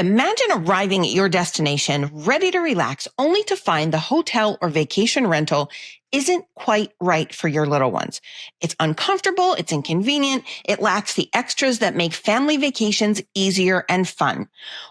Imagine arriving at your destination ready to relax, only to find the hotel or vacation rental isn't quite right for your little ones. It's uncomfortable, it's inconvenient, it lacks the extras that make family vacations easier and fun.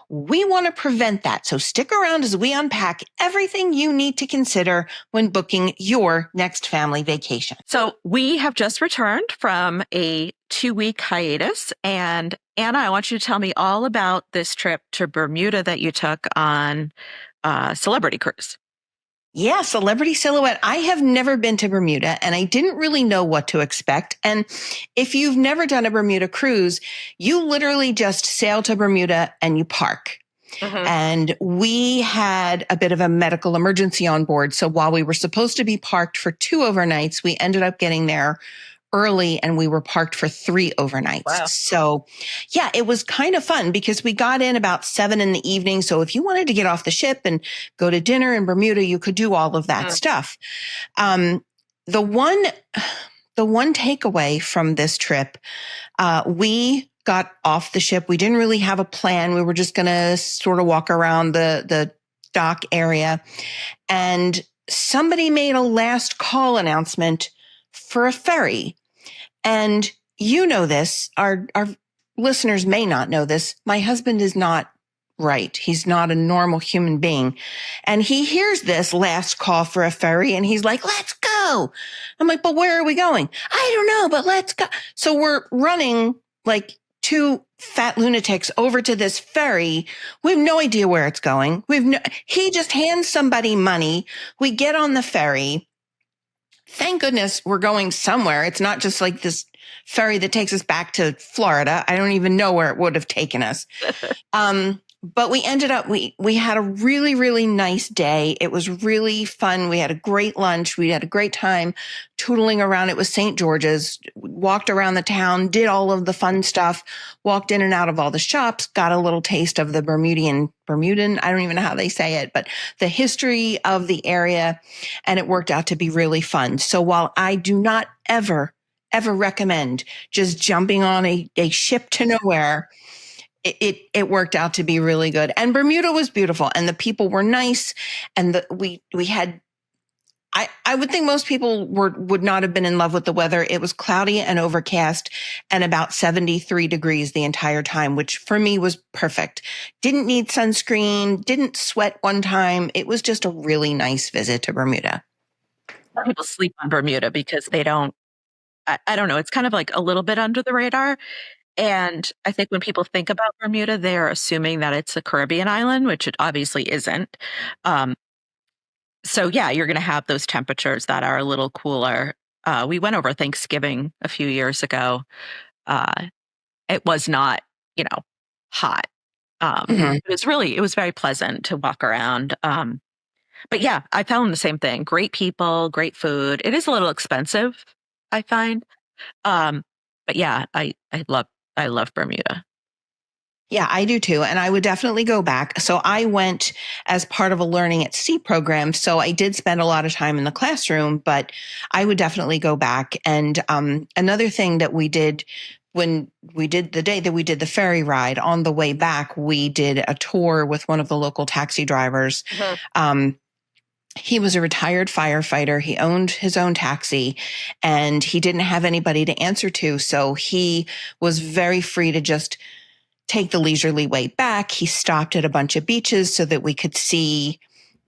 We want to prevent that, so stick around as we unpack everything you need to consider when booking your next family vacation. So we have just returned from a 2-week hiatus, and Anna, I want you to tell me all about this trip to Bermuda that you took on Celebrity Cruise. Yeah, Celebrity Silhouette. I have never been to Bermuda and I didn't really know what to expect. And if you've never done a Bermuda cruise, you literally just sail to Bermuda and you park. Mm-hmm. And we had a bit of a medical emergency on board. So while we were supposed to be parked for 2 overnights, we ended up getting there early and we were parked for 3 overnights. Wow. So yeah, it was kind of fun because we got in about 7 in the evening. So if you wanted to get off the ship and go to dinner in Bermuda, you could do all of that stuff. The one takeaway from this trip, we got off the ship. We didn't really have a plan. We were just going to sort of walk around the dock area, and somebody made a last call announcement for a ferry. And you know this, our listeners may not know this. My husband is not right. He's not a normal human being. And he hears this last call for a ferry and he's like, let's go. I'm like, but where are we going? I don't know, but let's go. So we're running like 2 fat lunatics over to this ferry. We have no idea where it's going. He just hands somebody money. We get on the ferry. Thank goodness we're going somewhere. It's not just like this ferry that takes us back to Florida. I don't even know where it would have taken us. But we ended up, we had a really, really nice day. It was really fun. We had a great lunch. We had a great time tootling around. It was St. George's, walked around the town, did all of the fun stuff, walked in and out of all the shops, got a little taste of the Bermudan, I don't even know how they say it, but the history of the area. And it worked out to be really fun. So while I do not ever recommend just jumping on a ship to nowhere, it worked out to be really good. And Bermuda was beautiful and the people were nice. And we had, I would think most people would not have been in love with the weather. It was cloudy and overcast and about 73 degrees the entire time, which for me was perfect. Didn't need sunscreen, didn't sweat one time. It was just a really nice visit to Bermuda. People sleep on Bermuda because they don't, I don't know. It's kind of like a little bit under the radar. And I think when people think about Bermuda, they're assuming that it's a Caribbean island, which it obviously isn't. So yeah, you're going to have those temperatures that are a little cooler. We went over Thanksgiving a few years ago. It was not, hot. It was very pleasant to walk around. But yeah, I found the same thing. Great people, great food. It is a little expensive, I find. But yeah, I love Bermuda. Yeah, I do too. And I would definitely go back. So I went as part of a learning at sea program. So I did spend a lot of time in the classroom, but I would definitely go back. And another thing that we did when we did the day that we did the ferry ride, on the way back, we did a tour with one of the local taxi drivers. Mm-hmm. He was a retired firefighter. He owned his own taxi and he didn't have anybody to answer to. So he was very free to just take the leisurely way back. He stopped at a bunch of beaches so that we could see,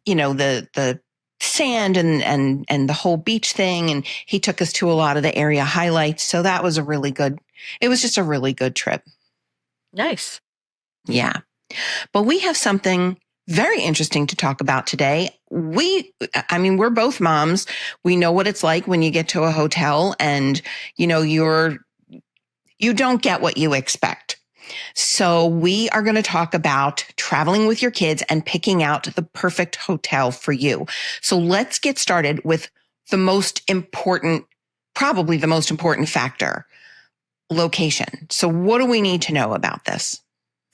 the sand and the whole beach thing. And he took us to a lot of the area highlights. So that was it was just a really good trip. Nice. Yeah. But we have something very interesting to talk about today. We're both moms. We know what it's like when you get to a hotel and, you don't get what you expect. So we are going to talk about traveling with your kids and picking out the perfect hotel for you. So let's get started with probably the most important factor, location. So what do we need to know about this?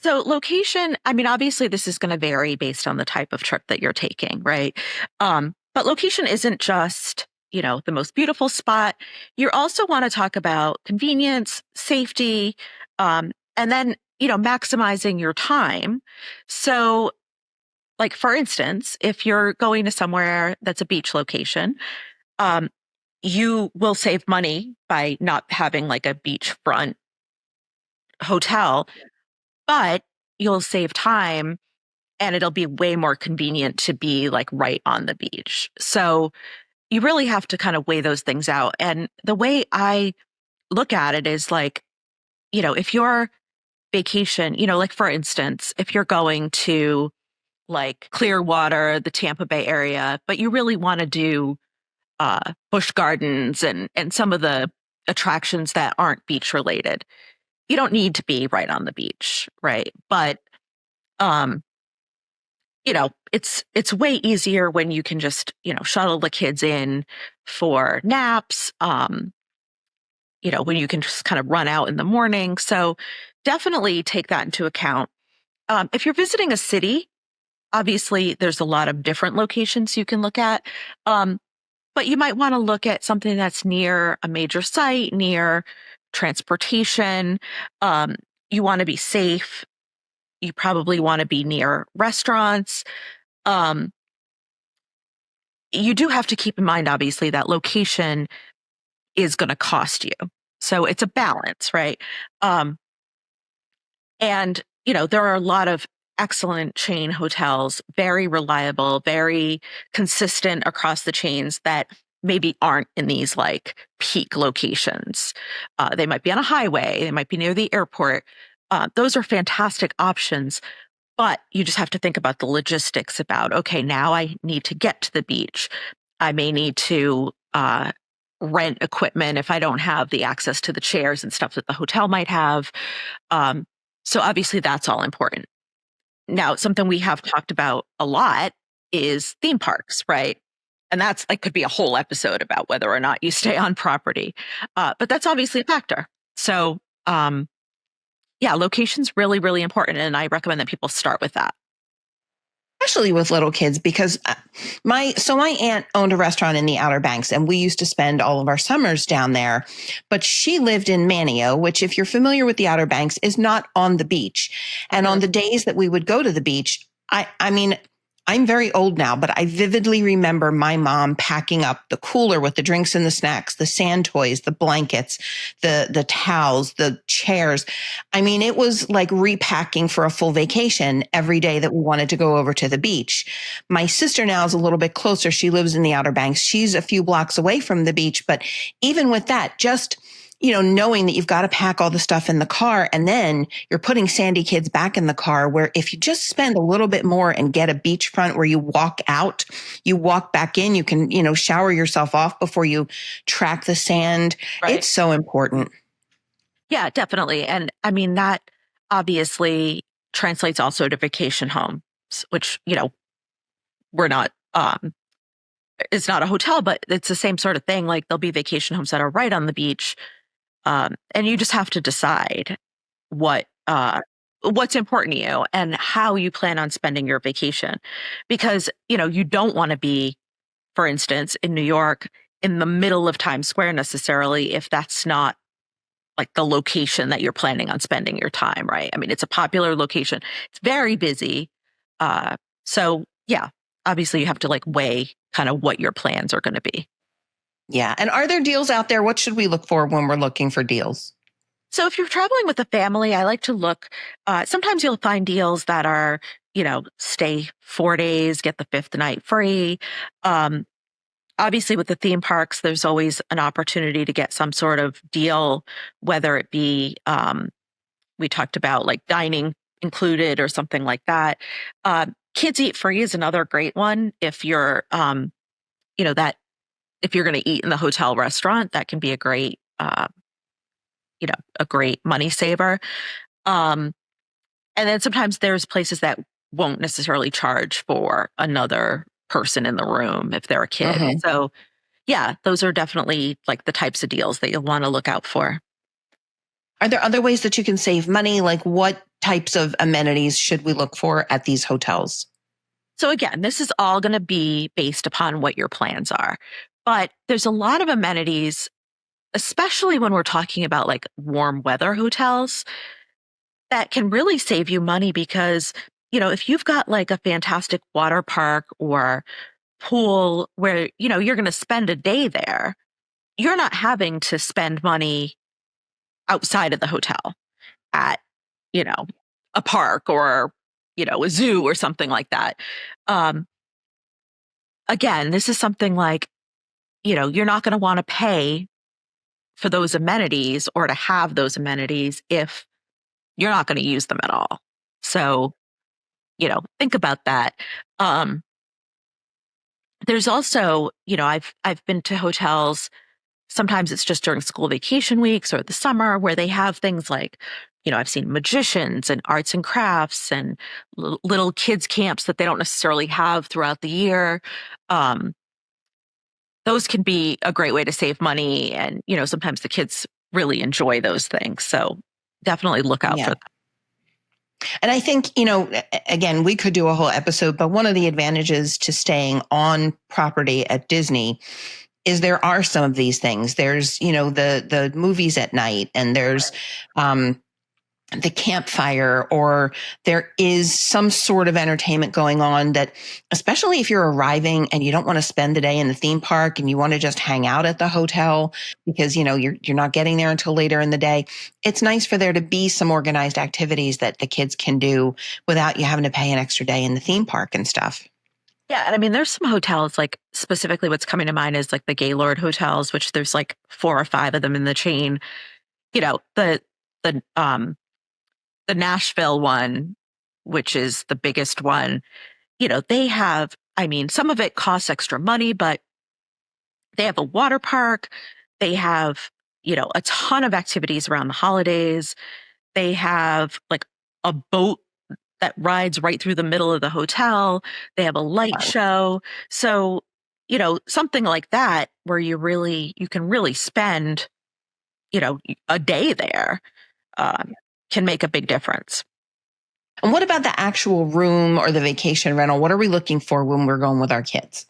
So location, obviously this is going to vary based on the type of trip that you're taking, right? But location isn't just, the most beautiful spot. You also want to talk about convenience, safety, and then maximizing your time. So, like, for instance, if you're going to somewhere that's a beach location, um, you will save money by not having like a beachfront hotel, but you'll save time and it'll be way more convenient to be like right on the beach. So you really have to kind of weigh those things out. And the way I look at it is like, if your vacation, like for instance, if you're going to like Clearwater, the Tampa Bay area, but you really want to do Busch Gardens and some of the attractions that aren't beach related, you don't need to be right on the beach, right? But um, it's way easier when you can just, shuttle the kids in for naps, when you can just kind of run out in the morning. So definitely take that into account. If you're visiting a city, obviously there's a lot of different locations you can look at. But you might want to look at something that's near a major site, near transportation. You want to be safe. You probably want to be near restaurants. Um, you do have to keep in mind, obviously, that location is going to cost you. So it's a balance, right? Um, and, there are a lot of excellent chain hotels, very reliable, very consistent across the chains that maybe aren't in these like peak locations. They might be on a highway, they might be near the airport. Those are fantastic options. But you just have to think about the logistics about, okay, now I need to get to the beach. I may need to rent equipment if I don't have the access to the chairs and stuff that the hotel might have. Um, so obviously that's all important. Now, something we have talked about a lot is theme parks, right? And that's like could be a whole episode about whether or not you stay on property. But that's obviously a factor. So yeah, location's really, really important. And I recommend that people start with that. Especially with little kids, because my aunt owned a restaurant in the Outer Banks, and we used to spend all of our summers down there. But she lived in Manio, which, if you're familiar with the Outer Banks, is not on the beach. And on the days that we would go to the beach, I mean, I'm very old now, but I vividly remember my mom packing up the cooler with the drinks and the snacks, the sand toys, the blankets, the towels, the chairs. I mean, it was like repacking for a full vacation every day that we wanted to go over to the beach. My sister now is a little bit closer. She lives in the Outer Banks. She's a few blocks away from the beach. But even with that, just knowing that you've got to pack all the stuff in the car, and then you're putting Sandy kids back in the car, where if you just spend a little bit more and get a beachfront where you walk out, you walk back in, you can, shower yourself off before you track the sand. Right. It's so important. Yeah, definitely. And I mean, that obviously translates also to vacation homes, which, we're not, it's not a hotel, but it's the same sort of thing. Like there'll be vacation homes that are right on the beach. And you just have to decide what's important to you and how you plan on spending your vacation. Because, you don't want to be, for instance, in New York, in the middle of Times Square necessarily, if that's not like the location that you're planning on spending your time, right? I mean, it's a popular location. It's very busy. So yeah, obviously you have to like weigh kind of what your plans are going to be. Yeah. And are there deals out there? What should we look for when we're looking for deals? So if you're traveling with a family, I like to look, sometimes you'll find deals that are, stay 4 days, get the fifth night free. Obviously with the theme parks, there's always an opportunity to get some sort of deal, whether it be, we talked about like dining included or something like that. Kids eat free is another great one. If you're, if you're going to eat in the hotel restaurant, that can be a great, a great money saver. And then sometimes there's places that won't necessarily charge for another person in the room if they're a kid. Mm-hmm. So yeah, those are definitely like the types of deals that you'll want to look out for. Are there other ways that you can save money? Like what types of amenities should we look for at these hotels? So again, this is all going to be based upon what your plans are. But there's a lot of amenities, especially when we're talking about like warm weather hotels. that can really save you money because, if you've got like a fantastic water park or pool where, you're going to spend a day there, you're not having to spend money outside of the hotel at, you know, a park or, a zoo or something like that. Um, Again, this is something like, you're not going to want to pay for those amenities or to have those amenities if you're not going to use them at all. So, think about that. Um, there's also, I've been to hotels. Sometimes it's just during school vacation weeks or the summer where they have things like, I've seen magicians and arts and crafts and little kids camps that they don't necessarily have throughout the year. Um, those can be a great way to save money. And, sometimes the kids really enjoy those things. So definitely look out for Yeah. that. And I think, again, we could do a whole episode, but one of the advantages to staying on property at Disney is there are some of these things. There's, the movies at night, and there's the campfire, or there is some sort of entertainment going on that, especially if you're arriving and you don't want to spend the day in the theme park and you want to just hang out at the hotel because, you're not getting there until later in the day. It's nice for there to be some organized activities that the kids can do without you having to pay an extra day in the theme park and stuff. Yeah. And I mean, there's some hotels, like specifically what's coming to mind is like the Gaylord hotels, which there's like 4 or 5 of them in the chain. The, um, the Nashville one, which is the biggest one, they have, I mean, some of it costs extra money, but they have a water park. They have, a ton of activities around the holidays. They have like a boat that rides right through the middle of the hotel. They have a light show. So, something like that where you can really spend, a day there, can make a big difference. And what about the actual room or the vacation rental? What are we looking for when we're going with our kids?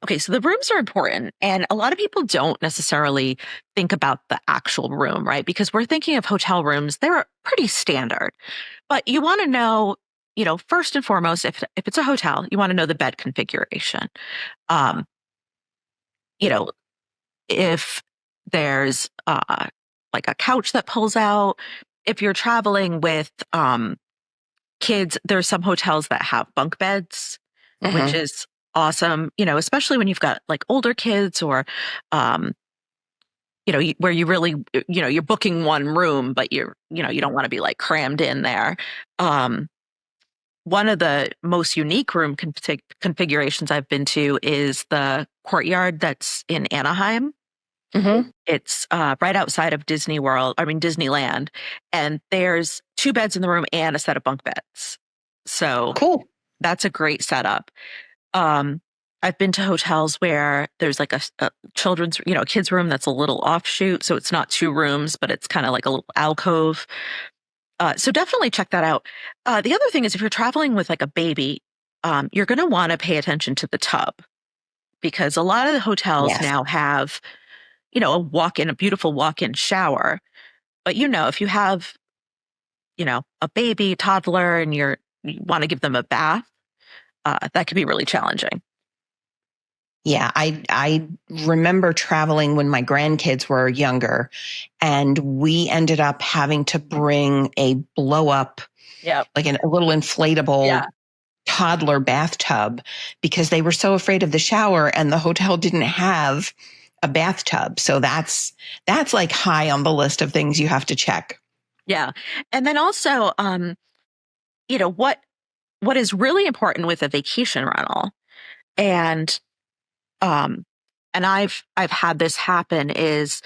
Okay, so the rooms are important. And a lot of people don't necessarily think about the actual room, right? Because we're thinking of hotel rooms, they're pretty standard. But you want to know, first and foremost, if it's a hotel, you want to know the bed configuration. Um, if there's like a couch that pulls out, if you're traveling with kids, there's some hotels that have bunk beds, which is awesome, especially when you've got like older kids or, um, where you really, you're booking one room, but you don't want to be like crammed in there. One of the most unique room configurations I've been to is the courtyard that's in Anaheim. It's right outside of Disneyland, and there's 2 beds in the room and a set of bunk beds. So Cool. that's a great setup. Um, I've been to hotels where there's like a children's, a kid's room that's a little offshoot. So it's not 2 rooms, but it's kind of like a little alcove. So definitely check that out. The other thing is if you're traveling with like a baby, you're going to want to pay attention to the tub because a lot of the hotels now have, a beautiful walk-in shower. But, if you have, a baby, toddler, and you want to give them a bath, that could be really challenging. Yeah, I remember traveling when my grandkids were younger, and we ended up having to bring a blow up, like a little inflatable toddler bathtub because they were so afraid of the shower, and the hotel didn't have a bathtub. So that's like high on the list of things you have to check. Yeah, and then also, what is really important with a vacation rental, and I've had this happen is,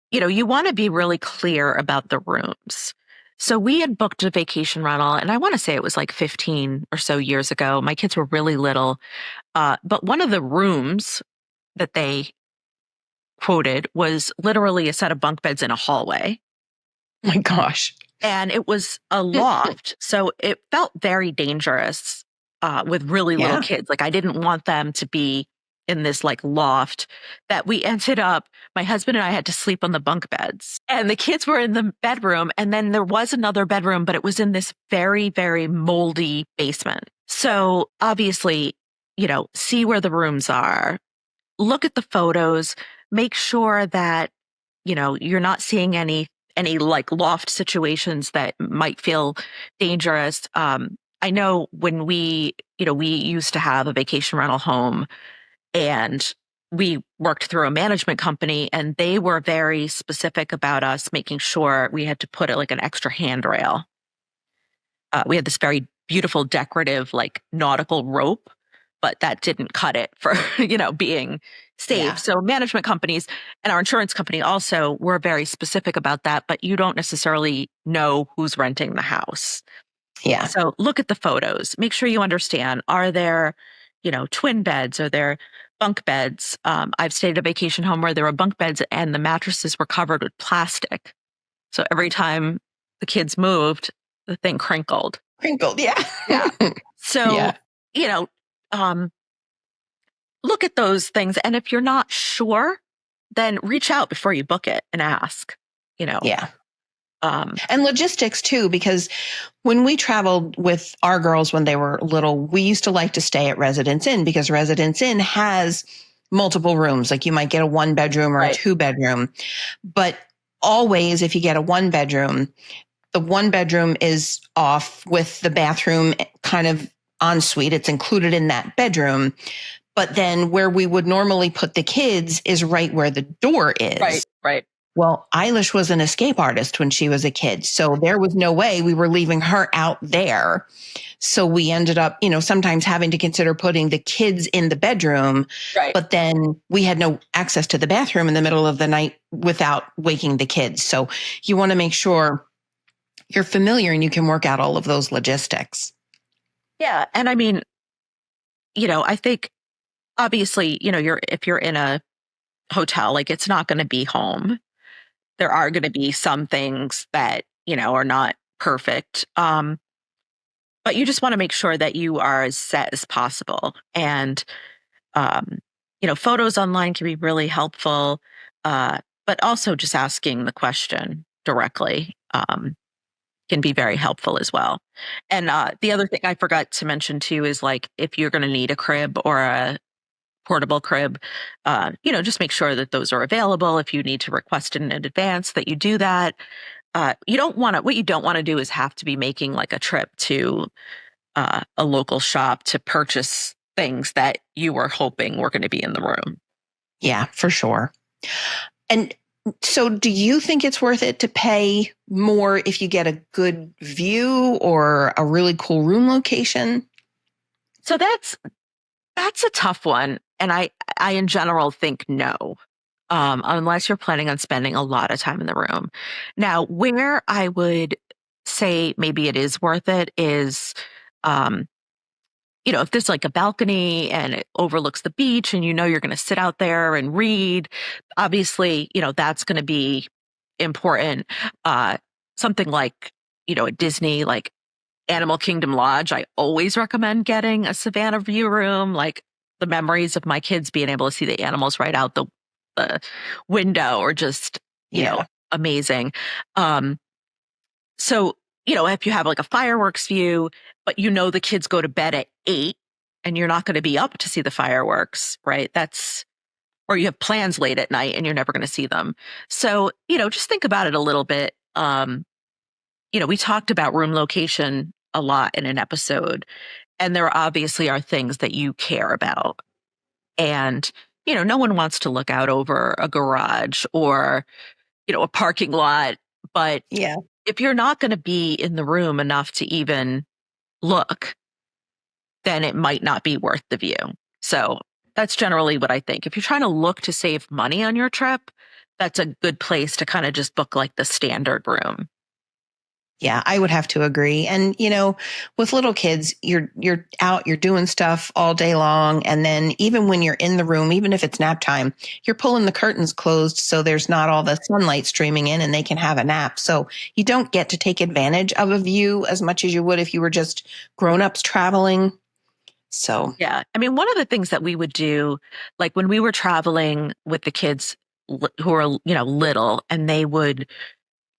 you want to be really clear about the rooms. So we had booked a vacation rental, and I want to say it was like 15 or so years ago. My kids were really little, but one of the rooms that they quoted was literally a set of bunk beds in a hallway. Oh my gosh. And it was a loft. So it felt very dangerous with really little kids. Like I didn't want them to be in this like loft that we ended up, my husband and I had to sleep on the bunk beds, and the kids were in the bedroom. And then there was another bedroom, but it was in this very, very moldy basement. So obviously, see where the rooms are, look at the photos, make sure that, you're not seeing any like loft situations that might feel dangerous. I know when we used to have a vacation rental home, and we worked through a management company, and they were very specific about us making sure we had to put like an extra handrail. We had this very beautiful decorative like nautical rope, but that didn't cut it for, being safe. Yeah. So management companies and our insurance company also were very specific about that, but you don't necessarily know who's renting the house. Yeah. So look at the photos, make sure you understand, are there, twin beds? Are there bunk beds? I've stayed at a vacation home where there were bunk beds and the mattresses were covered with plastic. So every time the kids moved, the thing crinkled. Yeah. Yeah. So, Yeah. Look at those things. And if you're not sure, then reach out before you book it and ask, Yeah. And logistics too, because when we traveled with our girls when they were little, we used to like to stay at Residence Inn because Residence Inn has multiple rooms. Like you might get a 1-bedroom or Right. a 2-bedroom, but always if you get a 1-bedroom, the 1-bedroom is off with the bathroom kind of en suite. It's included in that bedroom. But then where we would normally put the kids is right where the door is. Right. Well, Eilish was an escape artist when she was a kid. So there was no way we were leaving her out there. So we ended up, sometimes having to consider putting the kids in the bedroom. Right. But then we had no access to the bathroom in the middle of the night without waking the kids. So you want to make sure you're familiar and you can work out all of those logistics. Yeah. And I mean, I think obviously, if you're in a hotel, like it's not going to be home. There are going to be some things that, are not perfect. But you just want to make sure that you are as set as possible. And, photos online can be really helpful. But also just asking the question directly can be very helpful as well. And the other thing I forgot to mention too is like if you're going to need a crib or a portable crib, just make sure that those are available. If you need to request it in advance, that you do that. What you don't want to do is have to be making like a trip to a local shop to purchase things that you were hoping were going to be in the room. Yeah, for sure. And so do you think it's worth it to pay more if you get a good view or a really cool room location? So that's a tough one. And I in general think no, unless you're planning on spending a lot of time in the room. Now, where I would say maybe it is worth it is, if there's like a balcony and it overlooks the beach and you're going to sit out there and read, obviously, that's going to be important. Something like, at Disney, like Animal Kingdom Lodge, I always recommend getting a Savannah view room, like the memories of my kids being able to see the animals right out the window or just, amazing. So, if you have like a fireworks view, but the kids go to bed at 8 and you're not going to be up to see the fireworks, right? Or you have plans late at night and you're never going to see them. So, just think about it a little bit. We talked about room location a lot in an episode, and there obviously are things that you care about. And, no one wants to look out over a garage or, a parking lot. But if you're not going to be in the room enough to even look, then it might not be worth the view. So that's generally what I think. If you're trying to look to save money on your trip, that's a good place to kind of just book like the standard room. Yeah, I would have to agree. And, with little kids, you're out, you're doing stuff all day long. And then even when you're in the room, even if it's nap time, you're pulling the curtains closed so there's not all the sunlight streaming in and they can have a nap. So you don't get to take advantage of a view as much as you would if you were just grown-ups traveling. So, Yeah. I mean, one of the things that we would do, like when we were traveling with the kids who were, little, and they would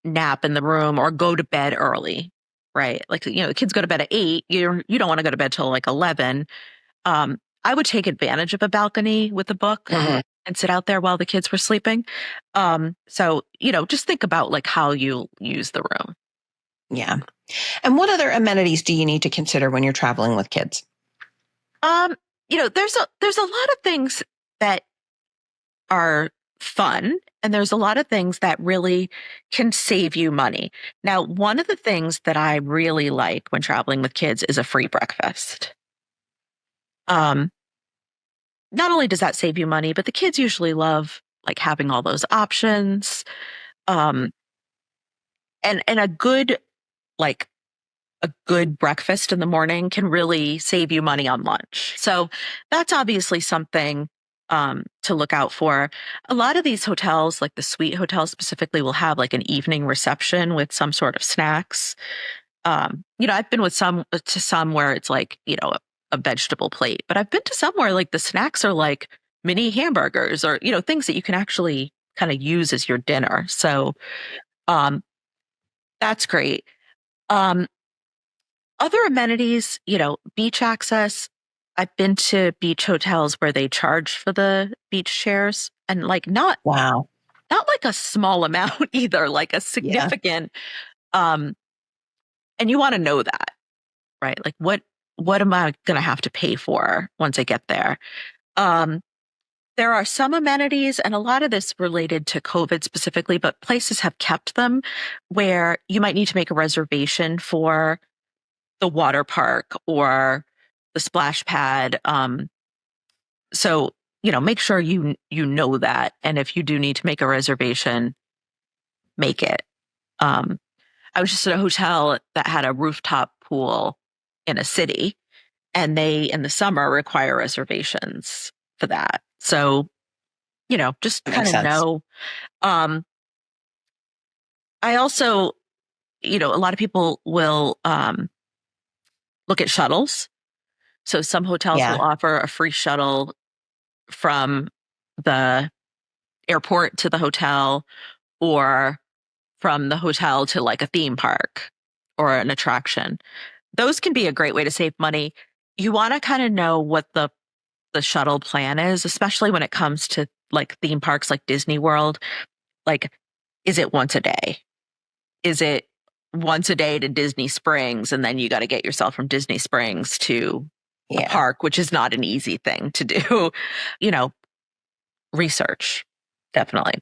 nap in the room or go to bed early, right? Like, the kids go to bed at 8, you don't want to go to bed till like 11. I would take advantage of a balcony with a book mhm, and sit out there while the kids were sleeping. So, just think about like how you use the room. yeah. And what other amenities do you need to consider when you're traveling with kids? Um, there's a lot of things that are fun, and there's a lot of things that really can save you money. Now, one of the things that I really like when traveling with kids is a free breakfast. Um, Not only does that save you money, but the kids usually love like having all those options. Um, and like a good breakfast in the morning can really save you money on lunch. So that's obviously something to look out for. A lot of these hotels, like the suite hotels specifically, will have like an evening reception with some sort of snacks. I've been with some where it's like, a vegetable plate, but I've been to some where like the snacks are like mini hamburgers or, things that you can actually kind of use as your dinner. So um, that's great. Um, Other amenities, beach access. I've been to beach hotels where they charge for the beach chairs and like Wow. not like a small amount either, like a Yeah. significant um and you want to know that, right? Like what am I going to have to pay for once I get there? Um there are some amenities, and a lot of this related to COVID specifically, but places have kept them where you might need to make a reservation for the water park or the splash pad. So, make sure you know that. And if you do need to make a reservation, make it. Um, I was just at a hotel that had a rooftop pool in a city, and they in the summer require reservations for that. So, just That kind makes of sense. know. Um, I also, a lot of people will look at shuttles. So some hotels will Yeah. offer a free shuttle from the airport to the hotel or from the hotel to like a theme park or an attraction. Those can be a great way to save money. You want to kind of know what the shuttle plan is, especially when it comes to like theme parks like Disney World. Like, is it once a day? Is it once a day to Disney Springs and then you got to get yourself from Disney Springs to the Yeah. park, which is not an easy thing to do. You know, research, definitely.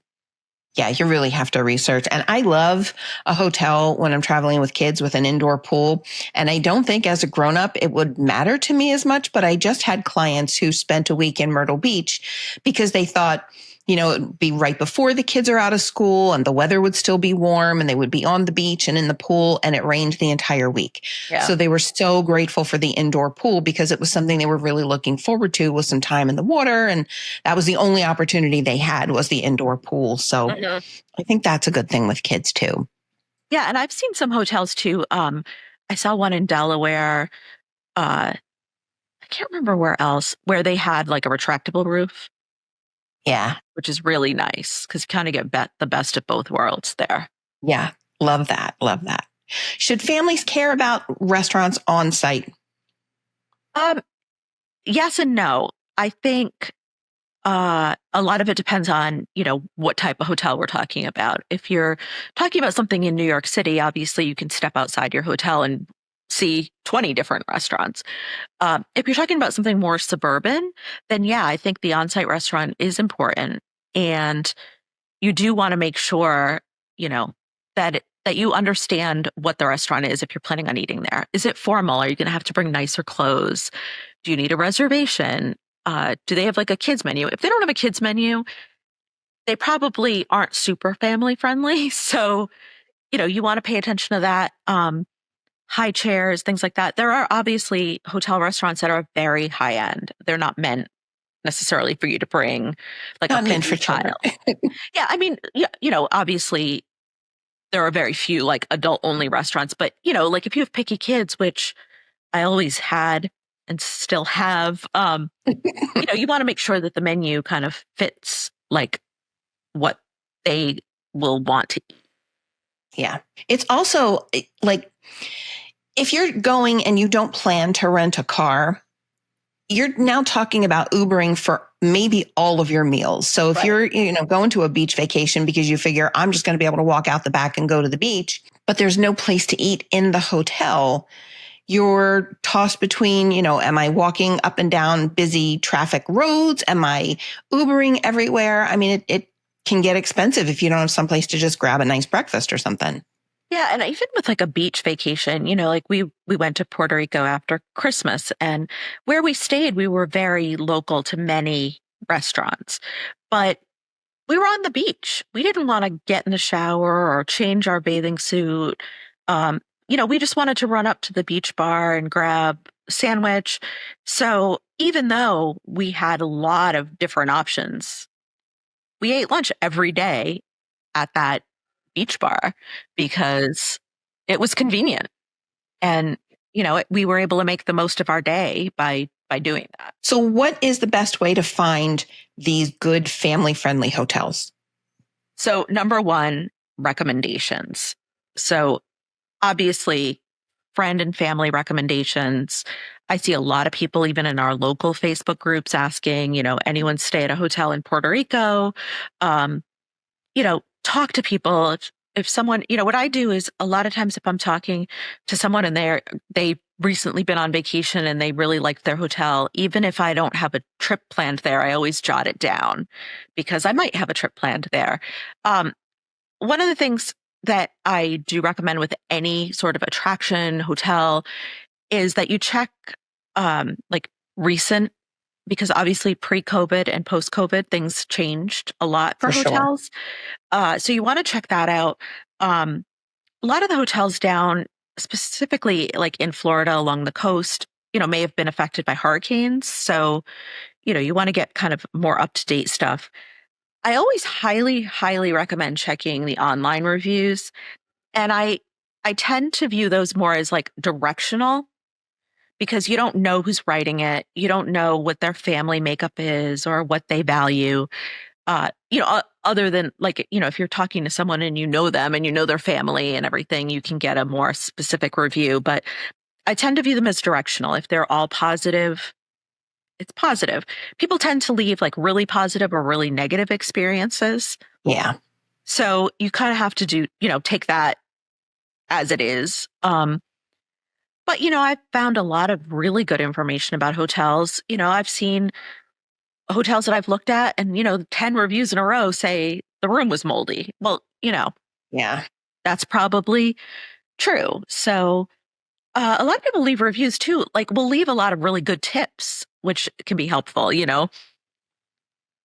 Yeah, you really have to research. And I love a hotel when I'm traveling with kids with an indoor pool. And I don't think as a grown up it would matter to me as much, but I just had clients who spent a week in Myrtle Beach because they thought, it would be right before the kids are out of school and the weather would still be warm and they would be on the beach and in the pool, and it rained the entire week. Yeah. So they were so grateful for the indoor pool because it was something they were really looking forward to, with some time in the water. And that was the only opportunity they had, was the indoor pool. So Mhm. I think that's a good thing with kids too. Yeah. And I've seen some hotels too. I saw one in Delaware. I can't remember where else, where they had like a retractable roof, Yeah. which is really nice because you kind of get the best of both worlds there. Yeah. Love that. Love that. Should families care about restaurants on site? Um, yes and no. I think a lot of it depends on, what type of hotel we're talking about. If you're talking about something in New York City, obviously you can step outside your hotel and see 20 different restaurants. If you're talking about something more suburban, then yeah, I think the on-site restaurant is important. And you do want to make sure, that you understand what the restaurant is if you're planning on eating there. Is it formal? Are you going to have to bring nicer clothes? Do you need a reservation? Do they have like a kids menu? If they don't have a kids menu, they probably aren't super family friendly. So, you want to pay attention to that. High chairs, things like that. There are obviously hotel restaurants that are very high end. They're not meant necessarily for you to bring like a Not meant for piddly children. child. Yeah, I mean, yeah, obviously there are very few like adult only restaurants, but like if you have picky kids, which I always had, and still have, you want to make sure that the menu kind of fits like what they will want to eat. Yeah. It's also like if you're going and you don't plan to rent a car, you're now talking about Ubering for maybe all of your meals. So if you're, going to a beach vacation because you figure I'm just going to be able to walk out the back and go to the beach, but there's no place to eat in the hotel, you're tossed between, am I walking up and down busy traffic roads? Am I Ubering everywhere? I mean, it can get expensive if you don't have someplace to just grab a nice breakfast or something. Yeah, and even with like a beach vacation, like we went to Puerto Rico after Christmas, and where we stayed, we were very local to many restaurants. But we were on the beach. We didn't want to get in the shower or change our bathing suit. We just wanted to run up to the beach bar and grab a sandwich. So even though we had a lot of different options, we ate lunch every day at that beach bar because it was convenient. And, we were able to make the most of our day by doing that. So what is the best way to find these good family-friendly hotels? So number one, recommendations. So obviously, friend and family recommendations. I see a lot of people, even in our local Facebook groups, asking, anyone stay at a hotel in Puerto Rico? Talk to people. If someone, what I do is a lot of times if I'm talking to someone and they've recently been on vacation and they really like their hotel, even if I don't have a trip planned there, I always jot it down because I might have a trip planned there. One of the things that I do recommend with any sort of attraction, hotel, is that you check like recent, because obviously pre-COVID and post-COVID, things changed a lot for hotels. Sure. So you want to check that out. A lot of the hotels down, specifically like in Florida along the coast, may have been affected by hurricanes. So, you want to get kind of more up-to-date stuff. I always highly, highly recommend checking the online reviews. And I tend to view those more as like directional because you don't know who's writing it. You don't know what their family makeup is or what they value. Other than like, if you're talking to someone and you know them and you know their family and everything, you can get a more specific review. But I tend to view them as directional. If they're all positive, it's positive. People tend to leave like really positive or really negative experiences. Yeah. So you kind of have to take that as it is. But, I've found a lot of really good information about hotels. I've seen hotels that I've looked at and, 10 reviews in a row say the room was moldy. Well, yeah, that's probably true. So a lot of people leave reviews too. Like we'll leave a lot of really good tips, which can be helpful,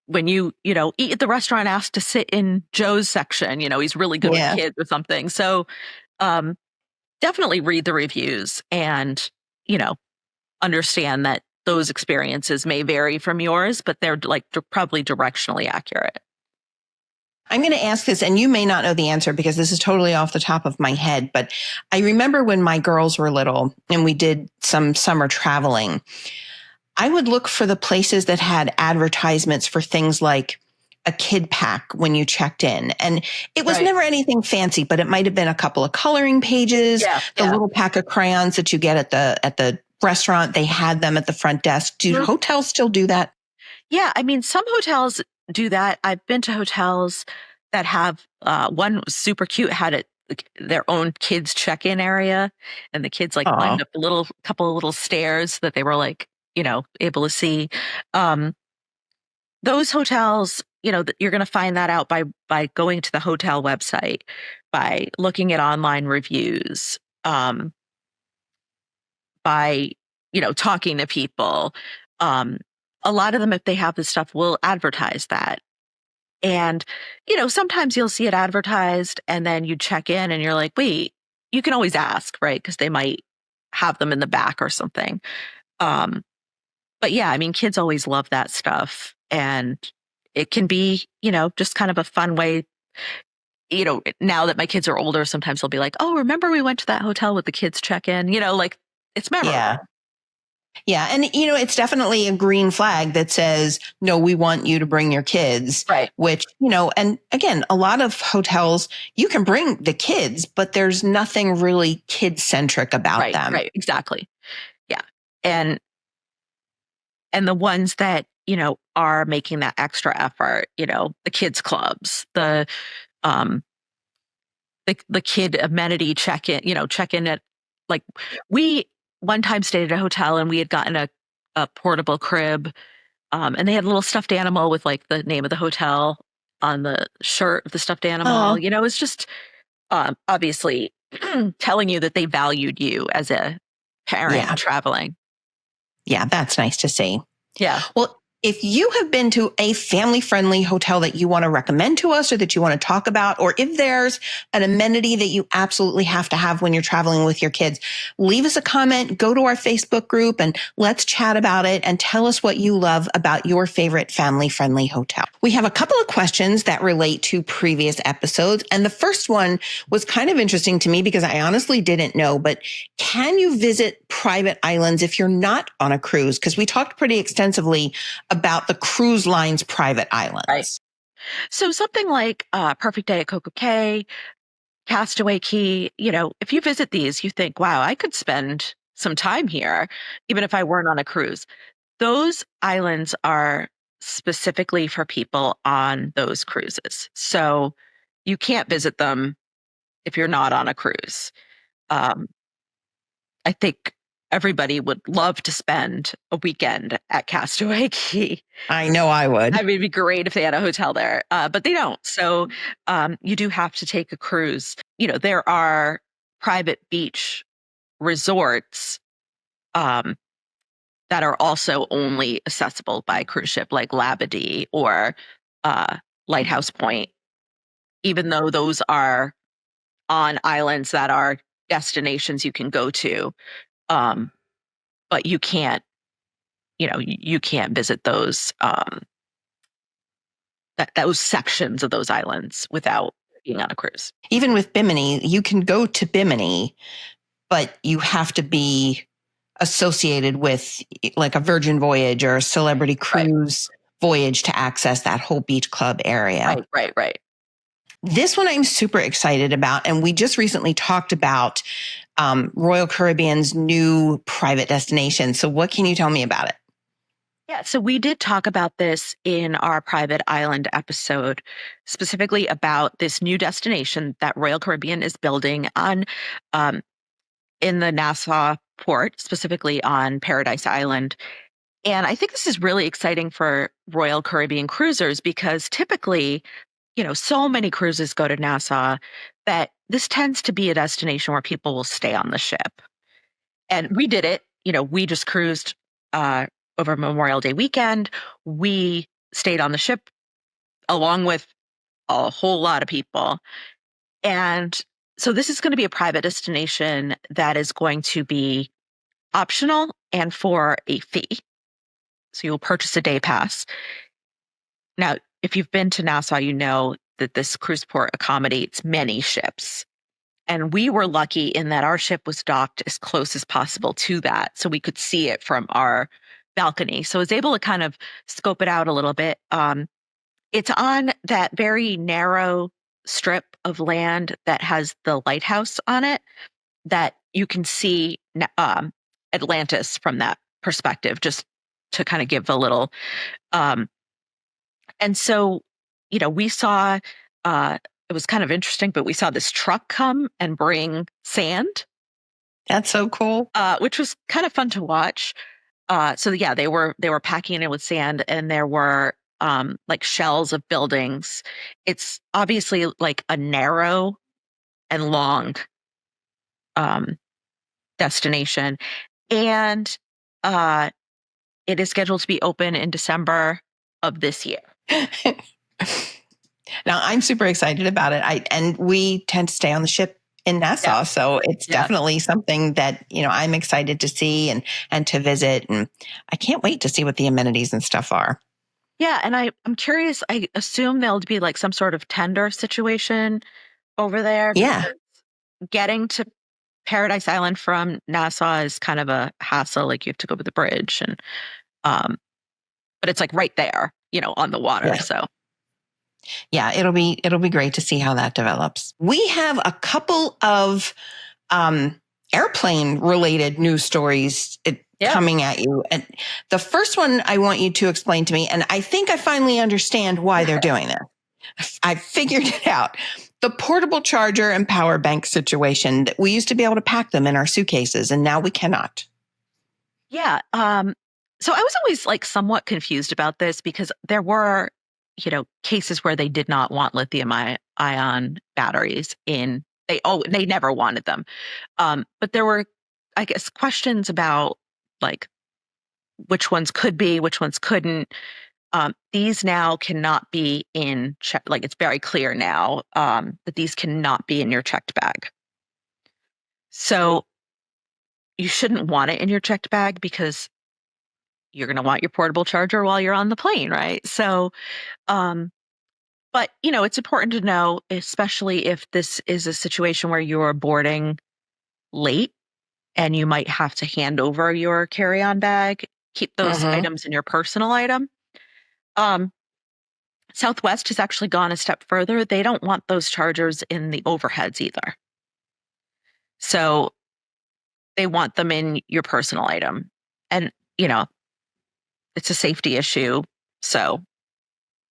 when you eat at the restaurant, asked to sit in Joe's section, he's really good with kids or something. So, definitely read the reviews and, understand that those experiences may vary from yours, but they're like probably directionally accurate. I'm going to ask this, and you may not know the answer because this is totally off the top of my head, but I remember when my girls were little and we did some summer traveling, I would look for the places that had advertisements for things like a kid pack when you checked in. And it was never anything fancy, but it might have been a couple of coloring pages, little pack of crayons that you get at the restaurant. They had them at the front desk. Do hotels still do that? Yeah. I mean, some hotels do that. I've been to hotels that have, one was super cute, had their own kids check-in area. And the kids like climbed up a couple of little stairs that they were like, able to see. Those hotels, you're going to find that out by going to the hotel website, by looking at online reviews, by, talking to people. A lot of them, if they have this stuff, will advertise that. And, sometimes you'll see it advertised and then you check in and you're like, wait, you can always ask, right? Because they might have them in the back or something. But yeah, I mean, kids always love that stuff. And it can be, just kind of a fun way. Now that my kids are older, sometimes they'll be like, oh, remember we went to that hotel with the kids check in, like it's memorable. Yeah. Yeah. And, it's definitely a green flag that says, no, we want you to bring your kids. Right. Which, and again, a lot of hotels, you can bring the kids, but there's nothing really kid centric about them. Right. Exactly. Yeah. And the ones that, are making that extra effort, the kids clubs, um, the kid amenity check in at, like, we one time stayed at a hotel and we had gotten a portable crib, and they had a little stuffed animal with like the name of the hotel on the shirt of the stuffed animal. Oh, It's just obviously telling you that they valued you as a parent yeah. traveling. Yeah, that's nice to see. Yeah. Well, if you have been to a family-friendly hotel that you want to recommend to us or that you want to talk about, or if there's an amenity that you absolutely have to have when you're traveling with your kids, leave us a comment, go to our Facebook group, and let's chat about it and tell us what you love about your favorite family-friendly hotel. We have a couple of questions that relate to previous episodes. And the first one was kind of interesting to me because I honestly didn't know, but can you visit private islands if you're not on a cruise? Because we talked pretty extensively about the cruise line's private islands. Right. So something like Perfect Day at Coco Cay, Castaway Key, if you visit these, you think, wow, I could spend some time here, even if I weren't on a cruise. Those islands are specifically for people on those cruises. So you can't visit them if you're not on a cruise. Um, I think everybody would love to spend a weekend at Castaway Key. I know I would. I mean, it'd be great if they had a hotel there, but they don't. So you do have to take a cruise. There are private beach resorts that are also only accessible by cruise ship, like Labadee or Lighthouse Point, even though those are on islands that are destinations you can go to. But you can't, you can't visit those those sections of those islands without being on a cruise. Even with Bimini, you can go to Bimini, but you have to be associated with like a Virgin Voyage or a Celebrity Cruise voyage to access that whole beach club area. Right. This one I'm super excited about. And we just recently talked about Royal Caribbean's new private destination. So what can you tell me about it? Yeah, so we did talk about this in our private island episode, specifically about this new destination that Royal Caribbean is building on in the Nassau port, specifically on Paradise Island. And I think this is really exciting for Royal Caribbean cruisers because typically, so many cruises go to Nassau that this tends to be a destination where people will stay on the ship. And we did it. We just cruised over Memorial Day weekend. We stayed on the ship along with a whole lot of people. And so this is going to be a private destination that is going to be optional and for a fee. So you'll purchase a day pass. Now, if you've been to Nassau, you know that this cruise port accommodates many ships. And we were lucky in that our ship was docked as close as possible to that, so we could see it from our balcony. So I was able to kind of scope it out a little bit. It's on that very narrow strip of land that has the lighthouse on it that you can see Atlantis from that perspective, just to kind of give a little. And so, we saw, it was kind of interesting, but we saw this truck come and bring sand. That's so cool. Which was kind of fun to watch. So yeah, they were packing it with sand, and there were like shells of buildings. It's obviously like a narrow and long destination, and it is scheduled to be open in December of this year. Now I'm super excited about it. And we tend to stay on the ship in Nassau. So it's definitely something that, I'm excited to see and to visit. And I can't wait to see what the amenities and stuff are. Yeah. And I'm curious, I assume there'll be like some sort of tender situation over there. Yeah. Getting to Paradise Island from Nassau is kind of a hassle. Like you have to go over the bridge and, but it's like right there, on the water. Yeah. So Yeah, it'll be great to see how that develops. We have a couple of airplane related news stories coming at you. And the first one I want you to explain to me, and I think I finally understand why they're doing this. I figured it out. The portable charger and power bank situation that we used to be able to pack them in our suitcases, and now we cannot. yeah. So I was always like somewhat confused about this because there were, cases where they did not want lithium ion batteries in. They never wanted them. But there were, I guess, questions about like which ones could be, which ones couldn't. These now cannot be in check. Like it's very clear now that these cannot be in your checked bag. So you shouldn't want it in your checked bag because you're going to want your portable charger while you're on the plane, right? So, but it's important to know, especially if this is a situation where you're boarding late and you might have to hand over your carry-on bag, keep those items in your personal item. Southwest has actually gone a step further. They don't want those chargers in the overheads either. So they want them in your personal item. And, it's a safety issue. So,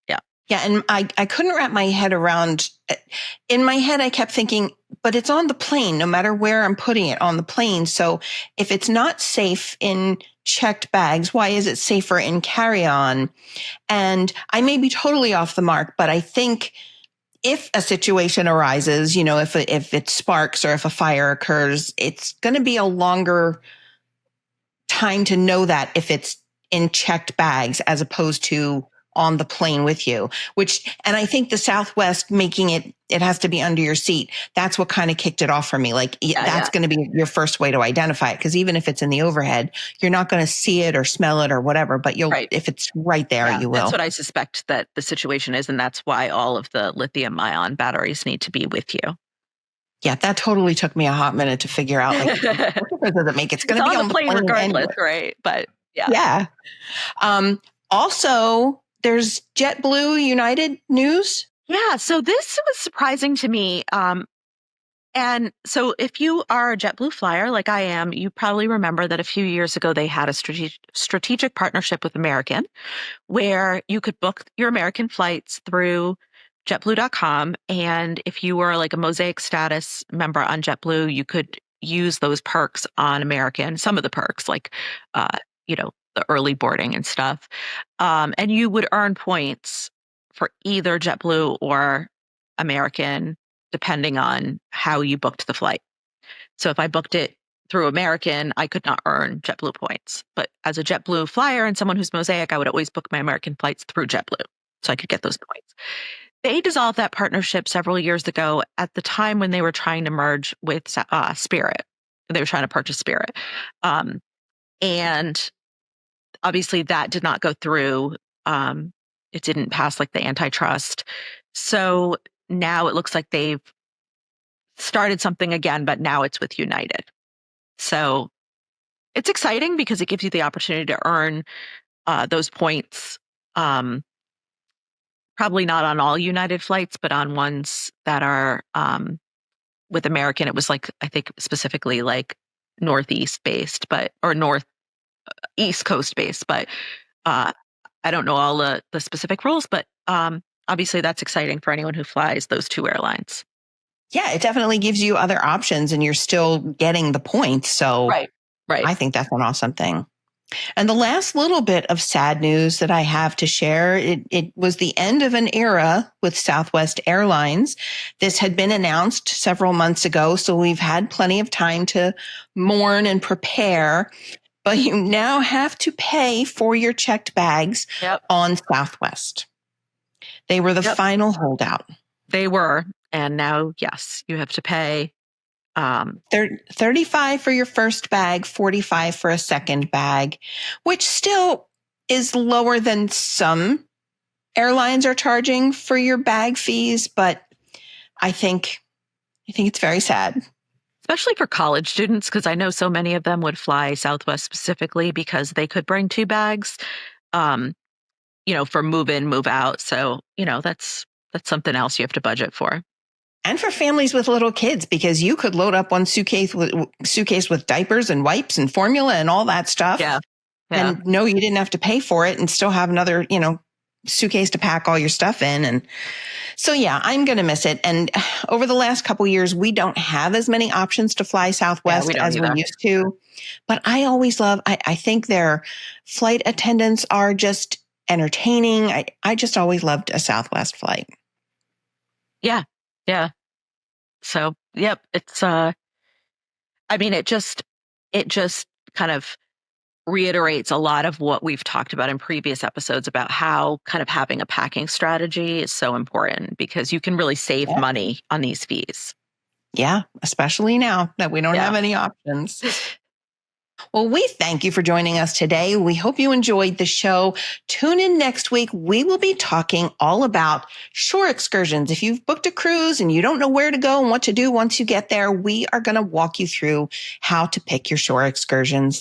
yeah. Yeah. And I couldn't wrap my head around, in my head, I kept thinking, but it's on the plane, no matter where I'm putting it on the plane. So if it's not safe in checked bags, why is it safer in carry-on? And I may be totally off the mark, but I think if a situation arises, if it sparks or if a fire occurs, it's going to be a longer time to know that if it's in checked bags as opposed to on the plane with you, and I think the Southwest making it has to be under your seat. That's what kind of kicked it off for me. Like that's going to be your first way to identify it. Cause even if it's in the overhead, you're not going to see it or smell it or whatever, but if it's right there, you will. That's what I suspect that the situation is. And that's why all of the lithium ion batteries need to be with you. Yeah, that totally took me a hot minute to figure out. Like, what does it make? It's going to be on the plane regardless, anyway. Right? But yeah. Also, there's JetBlue United news. Yeah, so this was surprising to me. And so if you are a JetBlue flyer like I am, you probably remember that a few years ago they had a strategic partnership with American where you could book your American flights through JetBlue.com. And if you were like a Mosaic status member on JetBlue, you could use those perks on American, some of the perks like, the early boarding and stuff. And you would earn points for either JetBlue or American, depending on how you booked the flight. So if I booked it through American, I could not earn JetBlue points. But as a JetBlue flyer and someone who's Mosaic, I would always book my American flights through JetBlue so I could get those points. They dissolved that partnership several years ago at the time when they were trying to merge with Spirit. They were trying to purchase Spirit. And obviously that did not go through. It didn't pass like the antitrust. So now it looks like they've started something again, but now it's with United. So it's exciting because it gives you the opportunity to earn those points. Probably not on all United flights, but on ones that are with American. It was like, I think specifically like Northeast based, or North East Coast based, but I don't know all the specific rules, but obviously that's exciting for anyone who flies those two airlines. Yeah, it definitely gives you other options and you're still getting the points. So right. I think that's an awesome thing. And the last little bit of sad news that I have to share, it was the end of an era with Southwest Airlines. This had been announced several months ago, so we've had plenty of time to mourn and prepare. But you now have to pay for your checked bags on Southwest. They were the final holdout. They were. And now, yes, you have to pay. $35 for your first bag, $45 for a second bag, which still is lower than some airlines are charging for your bag fees. But I think it's very sad. especially for college students, because I know so many of them would fly Southwest specifically because they could bring 2 bags, um, for move in, move out. So, that's something else you have to budget for. And for families with little kids, because you could load up one suitcase with diapers and wipes and formula and all that stuff. Yeah. Yeah. And no, you didn't have to pay for it and still have another, suitcase to pack all your stuff in. And so, yeah, I'm going to miss it. And over the last couple of years, we don't have as many options to fly Southwest we don't as either. we used to. But I always I think their flight attendants are just entertaining. I just always loved a Southwest flight. Yeah. Yeah. So, yep, it's it just kind of reiterates a lot of what we've talked about in previous episodes about how kind of having a packing strategy is so important because you can really save money on these fees. Yeah, especially now that we don't have any options. Well, we thank you for joining us today. We hope you enjoyed the show. Tune in next week. We will be talking all about shore excursions. If you've booked a cruise and you don't know where to go and what to do once you get there, we are going to walk you through how to pick your shore excursions.